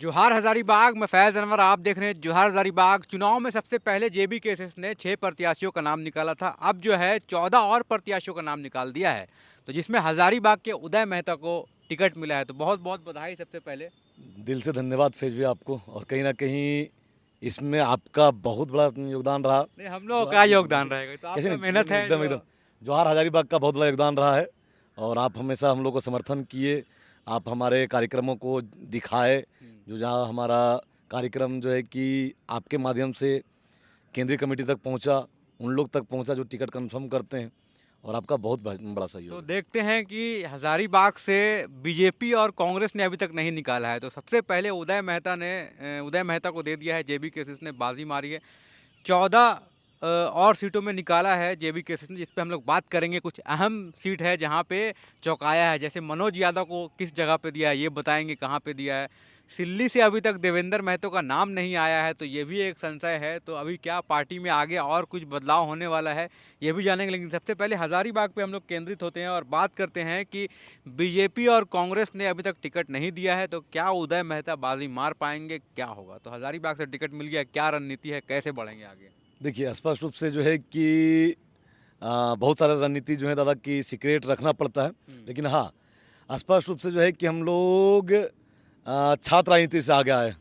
जोहार हजारीबाग में फैज़ अनवर आप देख रहे हैं जोहार हजारीबाग। चुनाव में सबसे पहले जेबी केसेस ने 6 प्रत्याशियों का नाम निकाला था। अब जो है 14 और प्रत्याशियों का नाम निकाल दिया है, तो जिसमें हजारीबाग के उदय मेहता को टिकट मिला है। तो बहुत बहुत बधाई सबसे पहले। दिल से धन्यवाद फैज भी आपको। और कहीं ना कहीं इसमें आपका बहुत बड़ा योगदान रहा। नहीं, हम लोगों का योगदान रहेगा, तो कैसे आपका नहीं, नहीं, मेहनत नहीं, है एकदम जो। एकदम जवाहर हजारीबाग का बहुत बड़ा योगदान रहा है। और आप हमेशा हम लोग को समर्थन किए। आप हमारे कार्यक्रमों को दिखाए। जो जहाँ हमारा कार्यक्रम जो है कि आपके माध्यम से केंद्रीय कमेटी तक पहुँचा, उन लोग तक पहुँचा जो टिकट कंफर्म करते हैं। और आपका बहुत बड़ा तो सहयोग है। देखते हैं कि हजारीबाग से बीजेपी और कांग्रेस ने अभी तक नहीं निकाला है, तो सबसे पहले उदय मेहता को दे दिया है। जेबी केसेस ने बाजी मारी है। 14 और सीटों में निकाला है जेबी केसेस ने, जिस पे हम लोग बात करेंगे। कुछ अहम सीट है जहां पे चौंकाया है, जैसे मनोज यादव को किस जगह पे दिया है ये बताएंगे, कहां पे दिया है। सिल्ली से अभी तक देवेंद्र महतो का नाम नहीं आया है, तो ये भी एक संशय है। तो अभी क्या पार्टी में आगे और कुछ बदलाव होने वाला है, ये भी जानेंगे। लेकिन सबसे पहले हजारीबाग पे हम लोग केंद्रित होते हैं और बात करते हैं कि बीजेपी और कांग्रेस ने अभी तक टिकट नहीं दिया है, तो क्या उदय मेहता बाजी मार पाएंगे, क्या होगा। तो हजारीबाग से टिकट मिल गया, क्या रणनीति है, कैसे बढ़ेंगे आगे। देखिए, स्पष्ट रूप से जो है कि बहुत सारा रणनीति जो है दादा की सीक्रेट रखना पड़ता है। लेकिन हाँ, स्पष्ट रूप से जो है कि हम लोग छात्र राजनीति से आगे आए।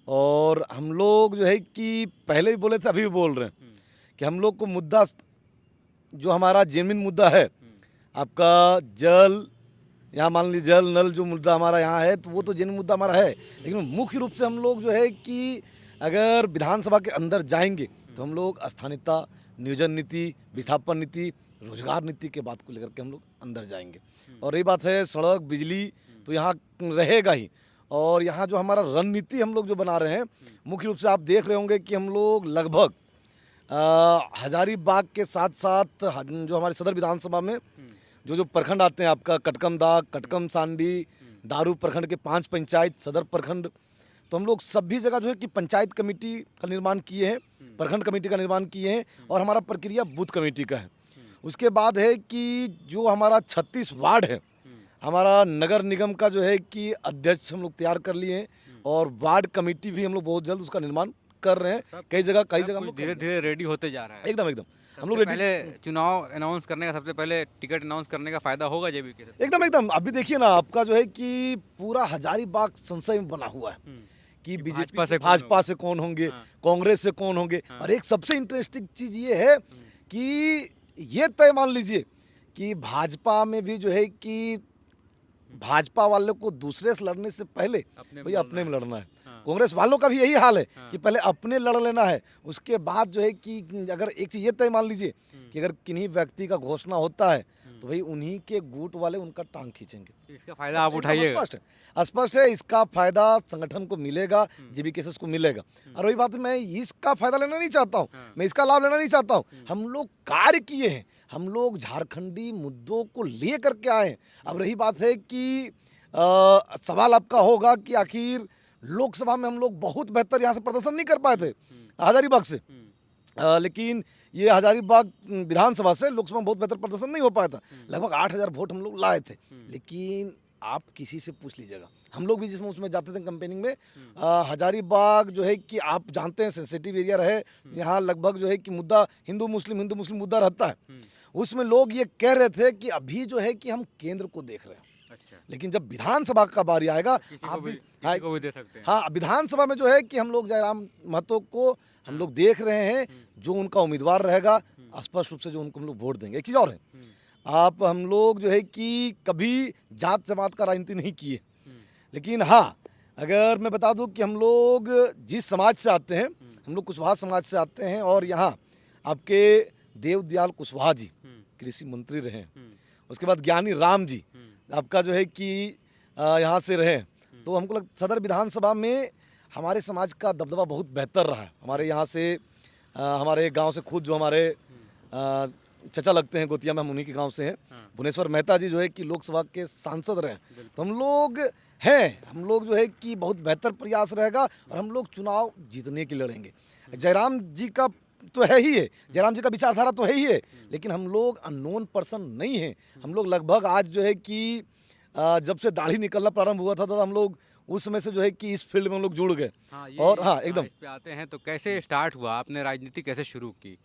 और हम लोग जो है कि पहले भी बोले थे, अभी भी बोल रहे हैं कि हम लोग को मुद्दा जो हमारा जेन्युइन मुद्दा है, आपका जल, यहाँ मान लीजिए जल नल जो मुद्दा हमारा यहाँ है, तो वो तो जेन्युइन मुद्दा हमारा है। लेकिन मुख्य रूप से हम लोग जो है कि अगर विधानसभा के अंदर जाएंगे तो हम लोग स्थानीयता, नियोजन नीति, विस्थापन नीति, रोजगार नीति के बात को लेकर के हम लोग अंदर जाएंगे। और रही बात है सड़क, बिजली, तो यहाँ रहेगा ही। और यहाँ जो हमारा रणनीति हम लोग जो बना रहे हैं, मुख्य रूप से आप देख रहे होंगे कि हम लोग लगभग हजारीबाग के साथ साथ जो हमारे सदर विधानसभा में जो जो प्रखंड आते हैं, आपका कटकम दाग, कटकम सांडी, दारू प्रखंड के 5 पंचायत, सदर प्रखंड, तो हम लोग सभी जगह जो है कि पंचायत कमेटी का निर्माण किए हैं, प्रखंड कमेटी का निर्माण किए हैं। और हमारा प्रक्रिया बूथ कमेटी का है। उसके बाद है कि जो हमारा 36 वार्ड है, हमारा नगर निगम का जो है कि अध्यक्ष हम लोग तैयार कर लिए हैं। और वार्ड कमेटी भी हम लोग बहुत जल्द उसका निर्माण कर रहे हैं। कई जगह हम लोग धीरे धीरे रेडी होते जा रहा है। एकदम एकदम हम लोग सबसे रेडी। पहले चुनाव अनाउंस करने का, सबसे पहले टिकट अनाउंस करने का फायदा होगा जेबी के साथ। एकदम एकदम अभी देखिए ना, आपका जो है कि पूरा हजारीबाग संशय में बना हुआ है कि बीजेपी से, भाजपा से कौन होंगे, हाँ। कांग्रेस से कौन होंगे। हाँ। और एक सबसे इंटरेस्टिंग चीज ये है कि ये तय मान लीजिए कि भाजपा में भी जो है कि भाजपा वालों को दूसरे से लड़ने से पहले भैया अपने में लड़ना है। हाँ। कांग्रेस वालों का भी यही हाल है हाँ। कि पहले अपने लड़ लेना है। उसके बाद जो है कि अगर एक चीज ये तय मान लीजिए कि अगर किन्हीं व्यक्ति का घोषणा होता है तो भाई उन्हीं के गुट वाले उनका टांग खींचेंगे। इसका फायदा आप उठाइएगा। स्पष्ट है, इसका फायदा संगठन को मिलेगा, जीबी केसेस को मिलेगा। और वही बात है, मैं इसका फायदा लेना नहीं चाहता हूँ, मैं इसका लाभ लेना नहीं चाहता हूँ। हम लोग कार्य किए हैं, हम लोग झारखंडी मुद्दों को ले करके आए हैं। अब रही बात है कि सवाल आपका होगा कि आखिर लोकसभा में हम लोग बहुत बेहतर यहाँ से प्रदर्शन नहीं कर पाए थे हजारीबाग से। लेकिन ये हजारीबाग विधानसभा से लोकसभा में बहुत बेहतर प्रदर्शन नहीं हो पाया था। लगभग 8,000 वोट हम लोग लाए थे। लेकिन आप किसी से पूछ लीजिएगा, हम लोग भी जिसमें उसमें जाते थे कैंपेनिंग में, हजारीबाग जो है कि आप जानते हैं सेंसिटिव एरिया रहे। यहाँ लगभग जो है कि मुद्दा हिंदू मुस्लिम मुद्दा रहता है। उसमें लोग ये कह रहे थे कि अभी जो है कि हम केंद्र को देख रहे हैं। अच्छा। लेकिन जब विधानसभा का बारी आएगा, आप भी किसी को भी दे सकते हैं। हाँ, विधानसभा में जो है कि हम लोग जयराम महतो को हम लोग देख रहे हैं, जो उनका उम्मीदवार रहेगा स्पष्ट रूप से जो उनको हम लोग वोट देंगे। एक चीज़ और है, आप हम लोग जो है कि कभी जात जमात का राजनीति नहीं किए। लेकिन हाँ, अगर मैं बता दूं कि हम लोग जिस समाज से आते हैं, हम लोग कुशवाहा समाज से आते हैं। और यहाँ आपके देवदयाल कुशवाहा जी कृषि मंत्री रहे। उसके बाद ज्ञानी राम जी आपका जो है कि यहाँ से रहे। तो हमको सदर विधानसभा में हमारे समाज का दबदबा बहुत बेहतर रहा है। हमारे यहाँ से हमारे गांव से खुद जो हमारे चचा लगते हैं गोतिया में, हम उन्हीं के गांव से हैं। भुवनेश्वर मेहता जी जो है कि लोकसभा के सांसद रहे। तो हम लोग हैं, हम लोग जो है कि बहुत बेहतर प्रयास रहेगा और हम लोग चुनाव जीतने के लड़ेंगे। जयराम जी का तो है ही है, जयराम जी का विचारधारा तो है ही है। लेकिन हम लोग अननोन पर्सन नहीं हैं। हम लोग लगभग आज जो है कि जब से दाढ़ी निकलना प्रारंभ हुआ था तो हम लोग उस समय से जो है कि इस फील्ड में हम लोग जुड़ गए। हाँ, और हाँ, एकदम। इस पे आते हैं तो कैसे स्टार्ट हुआ, आपने राजनीति कैसे शुरू की?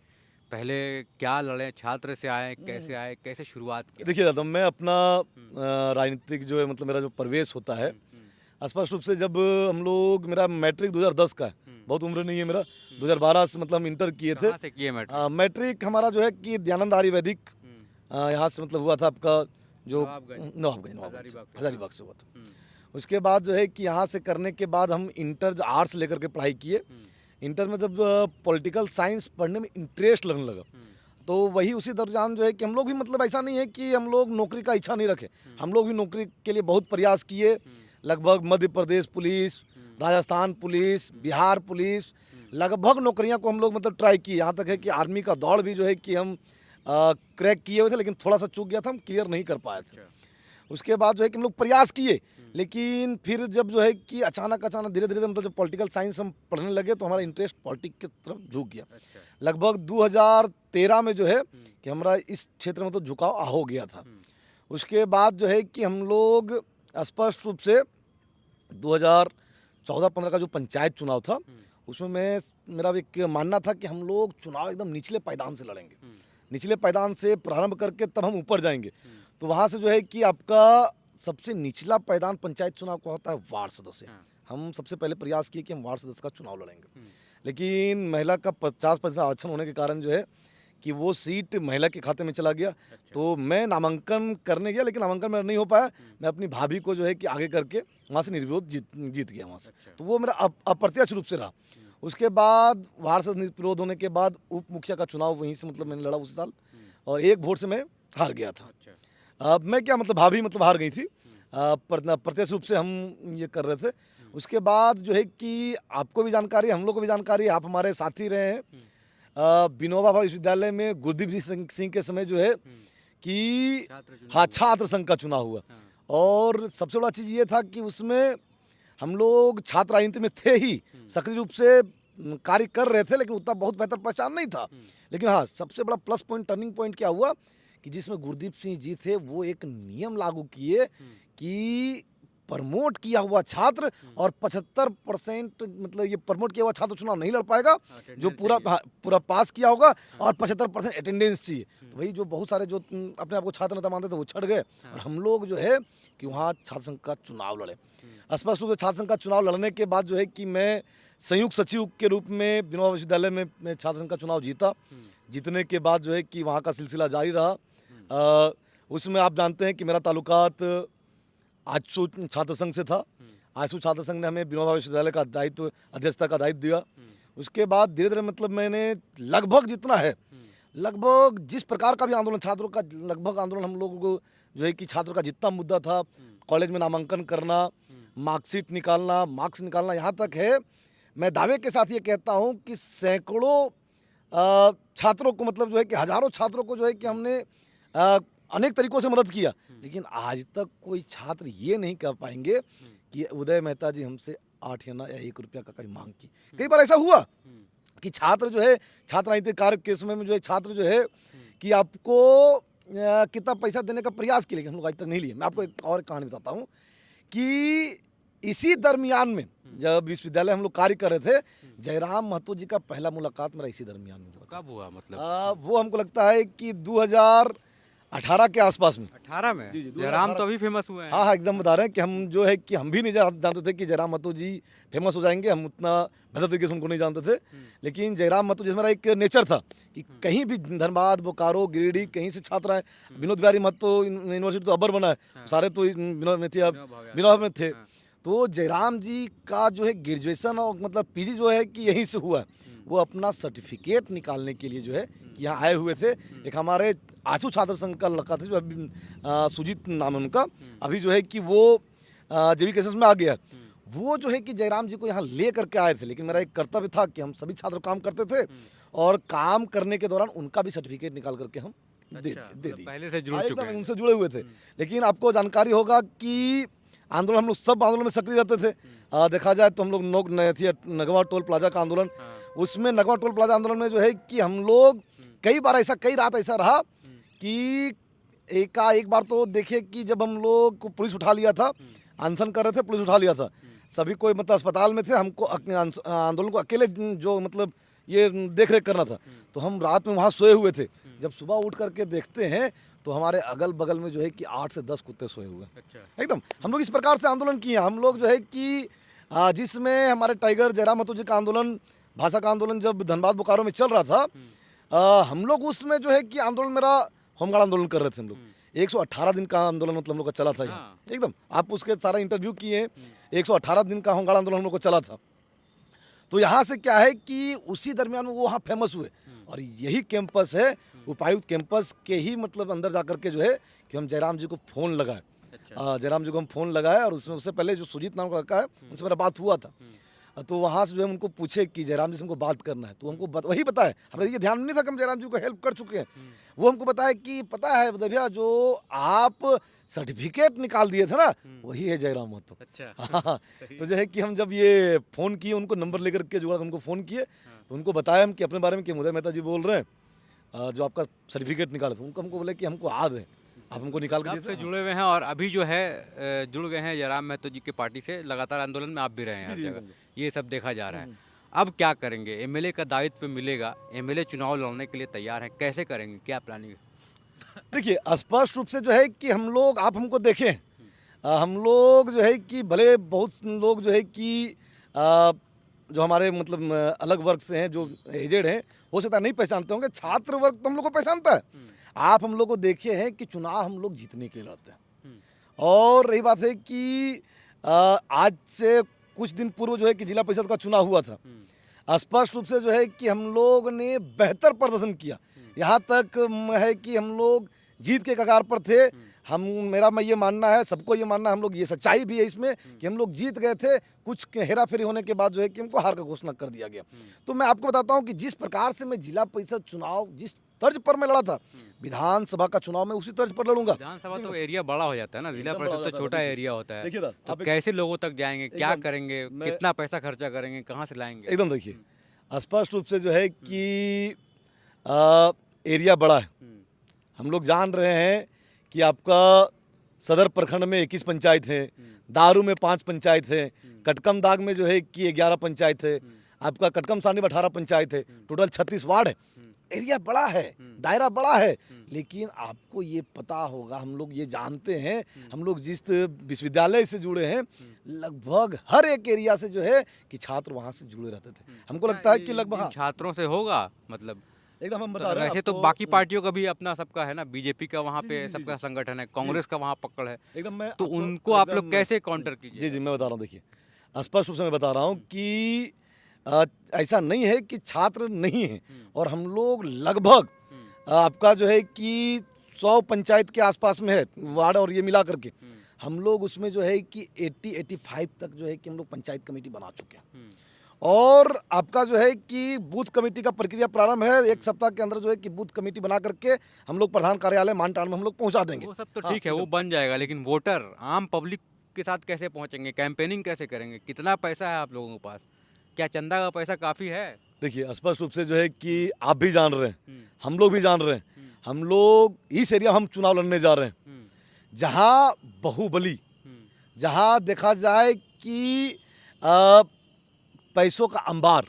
पहले क्या लड़े, छात्र से आए, कैसे शुरुआत किया? देखिए दादा, मैं अपना हुँ। राजनीतिक जो है मतलब मेरा जो प्रवेश होता है, हुँ। स्पष्ट रूप से जब हम लोग, मेरा मैट्रिक 2010 का है, हुँ। बहुत उम्र नहीं है मेरा। 2012 से मतलब हम इंटर किए थे। कहाँ से किए मैट्रिक? मैट्रिक हमारा जो है कि दयानंद आयुर्वेदिक हुँ। यहाँ से मतलब हुआ था आपका, जो नवाबगंज, नवाबगंज से, हज़ारीबाग से, हाँ। हजारीबाग से हुआ था। हुँ। उसके बाद जो है कि यहाँ से करने के बाद हम इंटर आर्ट्स लेकर के पढ़ाई किए। हुँ। इंटर में जब पॉलिटिकल साइंस पढ़ने में इंटरेस्ट लगने लगा, हुँ। तो वही उसी दौरान जो है कि हम लोग भी मतलब ऐसा नहीं है कि हम लोग नौकरी का इच्छा नहीं रखे, हम लोग भी नौकरी के लिए बहुत प्रयास किए। लगभग Madhya Pradesh police, Rajasthan police, Bihar police, लगभग नौकरियां को हम लोग मतलब ट्राई किए। यहाँ तक है कि आर्मी का दौड़ भी जो है कि हम क्रैक किए हुए थे, लेकिन थोड़ा सा चूक गया था, हम क्लियर नहीं कर पाए थे। उसके बाद जो है कि हम लोग प्रयास किए, लेकिन फिर जब जो है कि अचानक धीरे धीरे मतलब जब पॉलिटिकल साइंस हम पढ़ने लगे तो हमारा इंटरेस्ट पॉलिटिक्स की तरफ झुक गया। अच्छा। लगभग 2013 में जो है कि हमारा इस क्षेत्र में तो झुकाव हो गया था। उसके बाद जो है कि हम लोग स्पष्ट रूप से 2014-15 का जो पंचायत चुनाव था, उसमें मेरा एक मानना था कि हम लोग चुनाव एकदम निचले पायदान से लड़ेंगे, निचले पायदान से प्रारंभ करके तब हम ऊपर जाएंगे। तो वहाँ से जो है कि आपका सबसे निचला पायदान पंचायत चुनाव का होता है वार्ड सदस्य। हम सबसे पहले प्रयास किए कि हम वार्ड सदस्य का चुनाव लड़ेंगे, लेकिन महिला का 50% आरक्षण होने के कारण जो है कि वो सीट महिला के खाते में चला गया। तो मैं नामांकन करने गया, लेकिन नामांकन मेरा नहीं हो पाया। मैं अपनी भाभी को जो है कि आगे करके वहाँ से निर्विरोध जीत गया वहाँ से। तो वो मेरा अप्रत्यक्ष रूप से रहा। उसके बाद वार्ड से निर्विरोध होने के बाद उप मुखिया का चुनाव वहीं से मतलब मैंने लड़ा उस साल, और 1 वोट से मैं हार गया था। अब मैं क्या मतलब भाभी मतलब हार गई थी, प्रत्यक्ष रूप से हम ये कर रहे थे। उसके बाद जो है कि आपको भी जानकारी, हम लोग को भी जानकारी, आप हमारे साथी रहे हैं। विनोबा भावे विश्वविद्यालय में गुरदीप सिंह के समय जो है कि हाँ, छात्र संघ का चुनाव हुआ। और सबसे बड़ा चीज़ ये था कि उसमें हम लोग छात्र राजनीति में थे ही, सक्रिय रूप से कार्य कर रहे थे, लेकिन उतना बहुत बेहतर पहचान नहीं था। लेकिन हाँ, सबसे बड़ा प्लस पॉइंट, टर्निंग पॉइंट क्या हुआ कि जिसमें गुरदीप सिंह जी थे, वो एक नियम लागू किए कि प्रमोट किया हुआ छात्र और 75% मतलब ये प्रमोट किया हुआ छात्र चुनाव नहीं लड़ पाएगा, जो पूरा पास किया होगा, और 75% अटेंडेंस चाहिए। तो वही जो बहुत सारे जो अपने आप को छात्र नेता मानते थे वो छट गए, और हम लोग जो है कि वहाँ छात्र संघ का चुनाव लड़े। स्पष्ट रूप से छात्र संघ का चुनाव लड़ने के बाद जो है कि मैं संयुक्त सचिव के रूप में विनोबा विश्वविद्यालय में मैं छात्र संघ का चुनाव जीता। जीतने के बाद जो है कि वहाँ का सिलसिला जारी रहा। उसमें आप जानते हैं कि मेरा ताल्लुकात आजसू छात्र संघ से था। आजसू छात्र संघ ने हमें विनोबा विश्वविद्यालय का दायित्व, अध्यक्षता का दायित्व दिया। उसके बाद धीरे धीरे मतलब मैंने लगभग जितना है, लगभग जिस प्रकार का भी आंदोलन, छात्रों का लगभग आंदोलन हम लोगों को जो है कि छात्रों का जितना मुद्दा था, कॉलेज में नामांकन करना, मार्कशीट निकालना, मार्क्स निकालना, यहाँ तक है मैं दावे के साथ ये कहता हूँ कि सैकड़ों छात्रों को मतलब जो है कि हजारों छात्रों को जो है कि हमने अनेक तरीकों से मदद किया। लेकिन आज तक कोई छात्र ये नहीं कह पाएंगे कि उदय मेहता जी हमसे 8 आना या 1 रुपया का कभी मांग की। कई बार ऐसा हुआ कि छात्र जो है, छात्र राजनीतिक कार्य के समय में जो है छात्र जो है कि आपको कितना पैसा देने का प्रयास किया, लेकिन हम लोग आज तक नहीं लिए। मैं आपको एक और कहानी बताता हूँ कि इसी दरमियान में जब विश्वविद्यालय हम लोग कार्य कर रहे थे, जयराम महतो जी का पहला मुलाकात मेरा इसी दरमियान में हुआ। कब हुआ मतलब? वो हमको लगता है कि 2018 के आसपास में। 18 में? जी, जयराम तो अभी फेमस हुए हैं। हाँ, एकदम बता रहे हैं कि हम जो है कि हम भी नहीं जानते थे कि जयराम महतो जी फेमस हो जाएंगे। हम उतना बेहतर तरीके से उनको नहीं जानते थे, लेकिन जयराम महतो जी मेरा एक नेचर था कि कहीं भी धनबाद, बोकारो, गिरिडीह कहीं से छात्र आए, विनोद बिहारी महतो यूनिवर्सिटी तो अब्बर बना है, सारे तो विनोद में थे, अब विनोद में थे। तो जयराम जी का जो है ग्रेजुएशन और मतलब पीजी जो है कि यहीं से हुआ। वो अपना सर्टिफिकेट निकालने के लिए जो है कि यहाँ आए हुए थे। एक हमारे आंसू छात्र संघ का लड़का था जो अभी सुजीत नाम है उनका, अभी जो है कि वो जेबी केसेस में आ गया। वो जो है कि जयराम जी को यहाँ ले करके आए थे, लेकिन मेरा एक कर्तव्य था कि हम सभी छात्र काम करते थे, और काम करने के दौरान उनका भी सर्टिफिकेट निकाल करके हम दे दी। पहले से जुड़ चुके हैं। उनसे जुड़े हुए थे। लेकिन आपको जानकारी होगा कि आंदोलन, हम लोग सब आंदोलन में सक्रिय रहते थे। देखा जाए तो हम लोग नगवा टोल प्लाजा का आंदोलन, उसमें नगवा टोल प्लाजा आंदोलन में जो है कि हम लोग कई रात ऐसा रहा कि एक बार तो देखिए कि जब हम लोग को पुलिस उठा लिया था, अनशन कर रहे थे, पुलिस उठा लिया था, सभी कोई मतलब अस्पताल में थे, हमको आंदोलन को अकेले जो मतलब ये देख रेख करना था। तो हम रात में वहाँ सोए हुए थे। जब सुबह उठ करके देखते हैं तो हमारे अगल बगल में जो है कि 8 से 10 कुत्ते सोए हुए हैं। अच्छा। एकदम हम लोग इस प्रकार से आंदोलन किए हैं। हम लोग जो है कि जिसमें हमारे टाइगर जयराम महतो जी का आंदोलन, भाषा का आंदोलन जब धनबाद बोकारो में चल रहा था, हम लोग उसमें जो है कि आंदोलन, मेरा होमगार्ड आंदोलन कर रहे थे हम लोग। 118 दिन का आंदोलन मतलब हम लोग का चला था यहाँ। एकदम आप उसके सारा इंटरव्यू किए। 118 दिन का होमगार्ड आंदोलन हम लोग को चला था। तो यहाँ से क्या है कि उसी दरमियान में वो वहाँ फेमस हुए और यही कैंपस है, उपायुक्त कैंपस के ही मतलब अंदर जा कर के जो है कि हम जयराम जी को फ़ोन लगाए। जयराम जी को हम फ़ोन लगाए और उसमें उससे पहले जो सुजीत नाम का लड़का है उनसे मेरा बात हुआ था। तो वहाँ से जो है उनको पूछे कि जयराम जी से हमको बात करना है, तो हमको वही बताया। हमें ये ध्यान नहीं था कि हम जयराम जी को हेल्प कर चुके हैं। वो हमको बताया कि पता है भैया, जो आप सर्टिफिकेट निकाल दिए थे ना, वही है जयराम महतो। अच्छा। हाँ, तो जो है कि हम जब ये फ़ोन किए, उनको नंबर लेकर के जुड़ा, उनको फ़ोन किए तो उनको बताया हम कि अपने बारे में कि उदय मेहता जी बोल रहे हैं, जो आपका सर्टिफिकेट निकाले थे। उनको हमको बोले कि हमको याद है, आप हमको निकाल के कब दिए से थे। जुड़े हुए हैं और अभी जो है जुड़ गए हैं जयराम महतो जी की पार्टी से, लगातार आंदोलन में आप भी रहे हैं हर जी, जगह, जी। ये सब देखा जा रहा है। अब क्या करेंगे? एमएलए का दायित्व मिलेगा, एमएलए चुनाव लड़ने के लिए तैयार हैं, कैसे करेंगे, क्या प्लानिंग है? देखिए, स्पष्ट रूप से जो है कि हम लोग, आप हमको देखें, हम लोग जो है कि भले बहुत लोग जो है कि जो हमारे मतलब अलग वर्ग से हैं, जो एजेड हैं, हो सकता है नहीं पहचानते होंगे। छात्र वर्ग तो हम लोग को पहचानता है। आप हम लोग को देखे हैं कि चुनाव हम लोग जीतने के लिए लड़ते हैं। और रही बात है कि आज से कुछ दिन पूर्व जो है कि जिला परिषद का चुनाव हुआ था। स्पष्ट रूप से जो है कि हम लोग ने बेहतर प्रदर्शन किया। यहाँ तक है कि हम लोग जीत के कगार पर थे। मैं ये मानना है, सबको ये मानना है, हम लोग, ये सच्चाई भी है इसमें कि हम लोग जीत गए थे। कुछ हेरा फेरी होने के बाद जो है कि हमको हार का घोषणा कर दिया गया। तो मैं आपको बताता हूँ कि जिस प्रकार से मैं जिला परिषद चुनाव जिस तर्ज पर मैं लड़ा था, विधानसभा का चुनाव मैं उसी तर्ज पर लड़ूंगा। विधानसभा तो एरिया बड़ा हो जाता है ना, जिला एकदम बड़ा परिषद हो तो जाता है, छोटा देखिए। एरिया होता है। देखिए ना, तो आप कैसे लोगों तक जाएंगे, क्या एकदम, करेंगे, मैं- कितना पैसा खर्चा करेंगे, कहाँ से लाएंगे? एकदम देखिए, स्पष्ट रूप से जो है कि एरिया बड़ा है। हम लोग जान रहे हैं कि आपका सदर प्रखंड में 21 पंचायत है, दारू में 5 पंचायत है, कटकम दाग में जो है कि 11 पंचायत है, आपका कटकम सानी में 18 पंचायत है, टोटल 36 वार्ड है। एरिया बड़ा है, दायरा बड़ा है। लेकिन आपको ये पता होगा, हम लोग ये जानते हैं, हम लोग जिस विश्वविद्यालय से जुड़े हैं, लगभग हर एक एरिया से जो है कि छात्र वहाँ से जुड़े रहते थे। हमको लगता है कि लगभग, हाँ, छात्रों से होगा मतलब। एकदम हम बता रहे हैं वैसे तो आपको। बाकी पार्टियों का भी अपना सबका है ना, बीजेपी का वहाँ जी, पे जी, जी, सबका जी। संगठन है, कांग्रेस का वहाँ पकड़ है, एकदम मैं तो आपको उनको आप लोग एकदम कैसे काउंटर कीजिए? जी, जी, मैं बता रहा हूँ। देखिए, स्पष्ट रूप से मैं बता रहा हूँ कि ऐसा नहीं है कि छात्र नहीं है। और हम लोग लगभग आपका जो है कि 100 पंचायत के आसपास में है वार्ड, और ये मिला करके हम लोग उसमें जो है कि 80-85 तक जो है कि हम लोग पंचायत कमेटी बना चुके हैं। और आपका जो है कि बूथ कमेटी का प्रक्रिया प्रारंभ है। 1 सप्ताह के अंदर जो है कि बूथ कमेटी बना करके हम लोग प्रधान कार्यालय मानटान में हम लोग पहुंचा देंगे। वो सब तो हाँ, ठीक है, वो बन जाएगा, लेकिन वोटर आम पब्लिक के साथ कैसे पहुंचेंगे, कैंपेनिंग कैसे करेंगे, कितना पैसा है आप लोगों के पास, क्या चंदा का पैसा काफ़ी है? देखिए, स्पष्ट रूप से जो है कि आप भी जान रहे हैं, हम लोग भी जान रहे हैं, हम लोग इस एरिया में हम चुनाव लड़ने जा रहे हैं जहाँ बाहुबली, जहाँ देखा जाए कि पैसों का अंबार,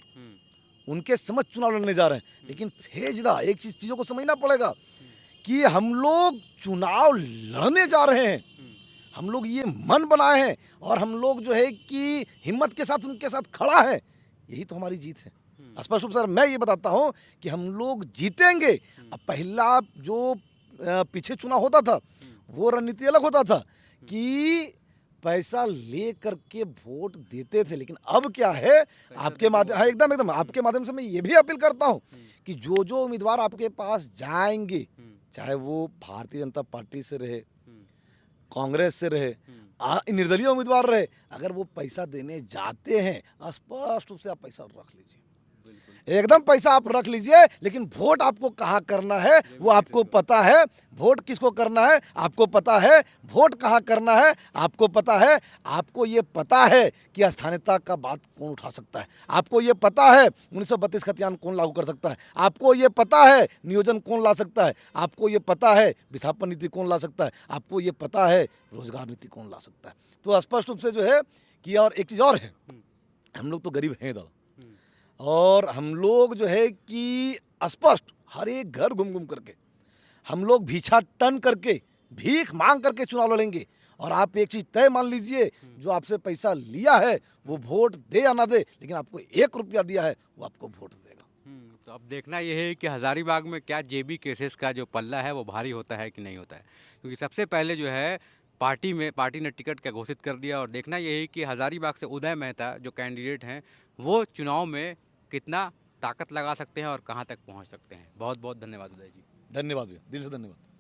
उनके समझ चुनाव लड़ने जा रहे हैं। लेकिन फेजदा एक चीज़ों को समझना पड़ेगा कि हम लोग चुनाव लड़ने जा रहे हैं, हम लोग ये मन बनाए हैं और हम लोग जो है कि हिम्मत के साथ उनके साथ खड़ा है। यही तो हमारी जीत है। स्पष्ट रूप से मैं ये बताता हूँ कि हम लोग जीतेंगे। अब पहला जो पीछे चुनाव होता था, वो रणनीति अलग होता था कि पैसा ले करके वोट देते थे। लेकिन अब क्या है, आपके माध्यम, हाँ, एकदम एकदम आपके माध्यम से मैं ये भी अपील करता हूँ कि जो उम्मीदवार आपके पास जाएंगे, चाहे वो भारतीय जनता पार्टी से रहे, कांग्रेस से रहे, निर्दलीय उम्मीदवार रहे, अगर वो पैसा देने जाते हैं, स्पष्ट रूप से आप पैसा रख लीजिए, एकदम पैसा आप रख लीजिए। लेकिन वोट आपको कहाँ करना है वो आपको पता है, वोट किसको करना है आपको पता है, वोट कहाँ करना है आपको पता है। आपको ये पता है कि स्थानीयता का बात कौन उठा सकता है, आपको ये पता है 1932 खतियान कौन लागू कर सकता है, आपको ये पता है नियोजन कौन ला सकता है, आपको ये पता है विस्थापन नीति कौन ला सकता है, आपको ये पता है रोजगार नीति कौन ला सकता है। तो स्पष्ट रूप से जो है किया। और एक चीज़ और है, हम लोग तो गरीब हैं दादा, और हम लोग जो है कि स्पष्ट हर एक घर घूम घूम करके हम लोग भिक्षाटन करके, भीख मांग करके चुनाव लड़ेंगे। और आप एक चीज़ तय मान लीजिए, जो आपसे पैसा लिया है वो वोट दे या ना दे, लेकिन आपको 1 रुपया दिया है वो आपको वोट देगा। तो अब देखना ये है कि हज़ारीबाग में क्या जेबी केसेस का जो पल्ला है वो भारी होता है कि नहीं होता है, क्योंकि सबसे पहले जो है पार्टी ने टिकट का घोषित कर दिया। और देखना ये है कि हज़ारीबाग से उदय मेहता जो कैंडिडेट हैं वो चुनाव में कितना ताकत लगा सकते हैं और कहाँ तक पहुँच सकते हैं। बहुत बहुत धन्यवाद उदय जी। धन्यवाद भैया, दिल से धन्यवाद।